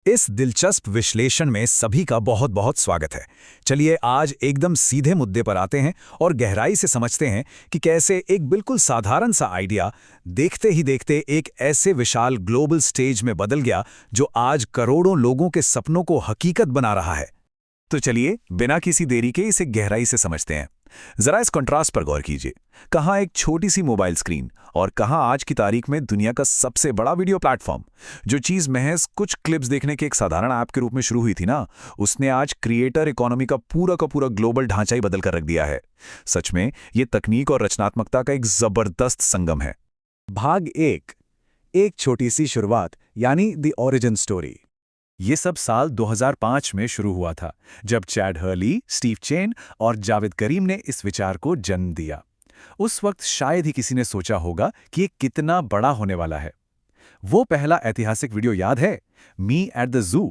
इस दिलचस्प विश्लेषण में सभी का बहुत बहुत स्वागत है। चलिए आज एकदम सीधे मुद्दे पर आते हैं और गहराई से समझते हैं कि कैसे एक बिल्कुल साधारण सा आइडिया देखते ही देखते एक ऐसे विशाल ग्लोबल स्टेज में बदल गया जो आज करोड़ों लोगों के सपनों को हकीकत बना रहा है। तो चलिए बिना किसी देरी के इसे गहराई से समझते हैं। जरा इस कंट्रास्ट पर गौर कीजिए। कहाँ एक छोटी सी मोबाइल स्क्रीन और कहाँ आज की तारीख में दुनिया का सबसे बड़ा वीडियो प्लेटफॉर्म। जो चीज महज कुछ क्लिप्स देखने के एक साधारण ऐप के रूप में शुरू हुई थी ना, उसने आज क्रिएटर इकोनॉमी का पूरा ग्लोबल ढांचा ही बदल कर रख दिया है। सच में ये तकनीक और रचनात्मकता का एक जबरदस्त संगम है। भाग एक छोटी सी शुरुआत यानी द ओरिजिन स्टोरी। ये सब साल 2005 में शुरू हुआ था, जब चैड हर्ली, स्टीव चेन और जावेद करीम ने इस विचार को जन्म दिया। उस वक्त शायद ही किसी ने सोचा होगा कि ये कितना बड़ा होने वाला है। वो पहला ऐतिहासिक वीडियो याद है, मी एट द जू?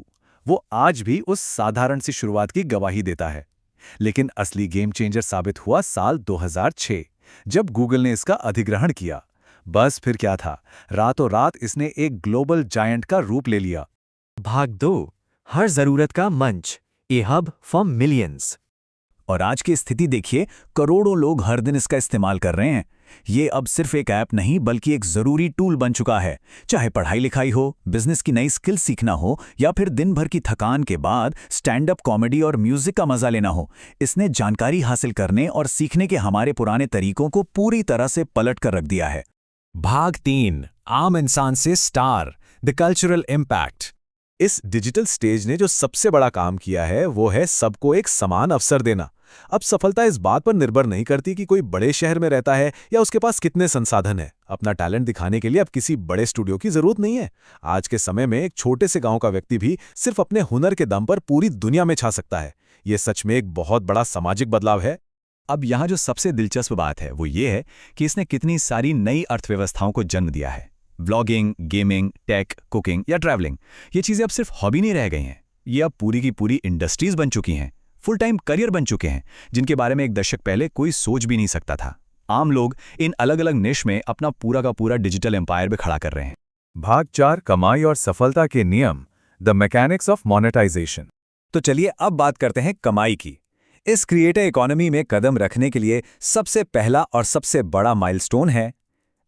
वो आज भी उस साधारण सी शुरुआत की गवाही देता है। लेकिन असली गेम चेंजर साबित हुआ साल 2006, जब गूगल ने इसका अधिग्रहण किया। बस फिर क्या था, रातों रात इसने एक ग्लोबल जायंट का रूप ले लिया। भाग 2, हर जरूरत का मंच, ए हब फॉर मिलियंस। और आज की स्थिति देखिए, करोड़ों लोग हर दिन इसका इस्तेमाल कर रहे हैं। ये अब सिर्फ एक ऐप नहीं बल्कि एक जरूरी टूल बन चुका है। चाहे पढ़ाई लिखाई हो, बिजनेस की नई स्किल सीखना हो या फिर दिन भर की थकान के बाद स्टैंड अप कॉमेडी और म्यूजिक का मजा लेना हो, इसने जानकारी हासिल करने और सीखने के हमारे पुराने तरीकों को पूरी तरह से पलट कर रख दिया है। भाग 3, आम इंसान से स्टार, द कल्चरल इम्पैक्ट। इस डिजिटल स्टेज ने जो सबसे बड़ा काम किया है वो है सबको एक समान अवसर देना। अब सफलता इस बात पर निर्भर नहीं करती कि कोई बड़े शहर में रहता है या उसके पास कितने संसाधन है। अपना टैलेंट दिखाने के लिए अब किसी बड़े स्टूडियो की जरूरत नहीं है। आज के समय में एक छोटे से गांव का व्यक्ति भी सिर्फ अपने हुनर के दम पर पूरी दुनिया में छा सकता है। ये सच में एक बहुत बड़ा सामाजिक बदलाव है। अब यहाँ जो सबसे दिलचस्प बात है वो ये है कि इसने कितनी सारी नई अर्थव्यवस्थाओं को जन्म दिया है। व्लॉगिंग, गेमिंग, टेक, कुकिंग या ट्रैवलिंग, ये चीज़ें अब सिर्फ हॉबी नहीं रह गई हैं। ये अब पूरी की पूरी इंडस्ट्रीज बन चुकी हैं, फुल टाइम करियर बन चुके हैं, जिनके बारे में एक दशक पहले कोई सोच भी नहीं सकता था। आम लोग इन अलग अलग निश में अपना पूरा का पूरा डिजिटल एम्पायर भी खड़ा कर रहे हैं। भाग 4, कमाई और सफलता के नियम, द मैकेनिक्स ऑफ मोनेटाइजेशन। तो चलिए अब बात करते हैं कमाई की। इस क्रिएटर इकोनॉमी में कदम रखने के लिए सबसे पहला और सबसे बड़ा माइलस्टोन है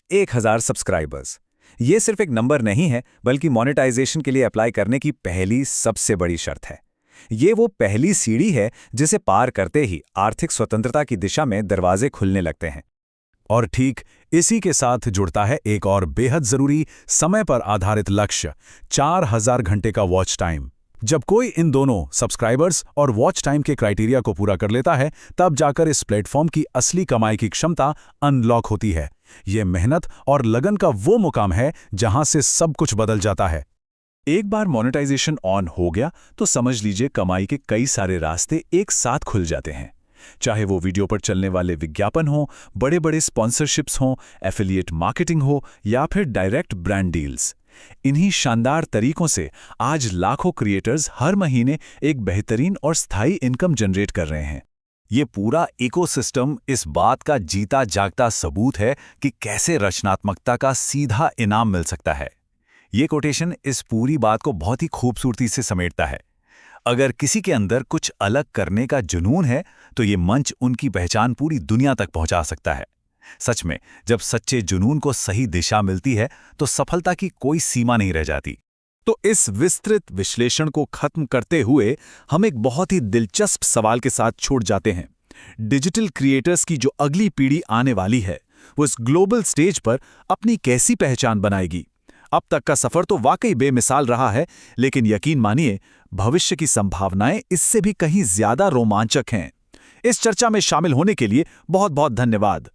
1000 सब्सक्राइबर्स। ये सिर्फ एक नंबर नहीं है बल्कि मोनेटाइजेशन के लिए अप्लाई करने की पहली सबसे बड़ी शर्त है। ये वो पहली सीढ़ी है जिसे पार करते ही आर्थिक स्वतंत्रता की दिशा में दरवाजे खुलने लगते हैं। और ठीक इसी के साथ जुड़ता है एक और बेहद जरूरी समय पर आधारित लक्ष्य, 4000 घंटे का वॉच टाइम। जब कोई इन दोनों सब्सक्राइबर्स और वॉच टाइम के क्राइटेरिया को पूरा कर लेता है, तब जाकर इस प्लेटफॉर्म की असली कमाई की क्षमता अनलॉक होती है। ये मेहनत और लगन का वो मुकाम है जहां से सब कुछ बदल जाता है। एक बार मोनेटाइजेशन ऑन हो गया तो समझ लीजिए कमाई के कई सारे रास्ते एक साथ खुल जाते हैं। चाहे वो वीडियो पर चलने वाले विज्ञापन हो, बड़े बड़े स्पॉन्सरशिप्स हों, एफिलिएट मार्केटिंग हो या फिर डायरेक्ट ब्रांड डील्स। इन्हीं शानदार तरीकों से आज लाखों क्रिएटर्स हर महीने एक बेहतरीन और स्थायी इनकम जनरेट कर रहे हैं। ये पूरा इकोसिस्टम इस बात का जीता जागता सबूत है कि कैसे रचनात्मकता का सीधा इनाम मिल सकता है। ये कोटेशन इस पूरी बात को बहुत ही खूबसूरती से समेटता है। अगर किसी के अंदर कुछ अलग करने का जुनून है तो ये मंच उनकी पहचान पूरी दुनिया तक पहुंचा सकता है। सच में, जब सच्चे जुनून को सही दिशा मिलती है तो सफलता की कोई सीमा नहीं रह जाती। तो इस विस्तृत विश्लेषण को खत्म करते हुए हम एक बहुत ही दिलचस्प सवाल के साथ छोड़ जाते हैं। डिजिटल क्रिएटर्स की जो अगली पीढ़ी आने वाली है, वो इस ग्लोबल स्टेज पर अपनी कैसी पहचान बनाएगी? अब तक का सफर तो वाकई बेमिसाल रहा है, लेकिन यकीन मानिए भविष्य की संभावनाएं इससे भी कहीं ज्यादा रोमांचक हैं। इस चर्चा में शामिल होने के लिए बहुत बहुत धन्यवाद।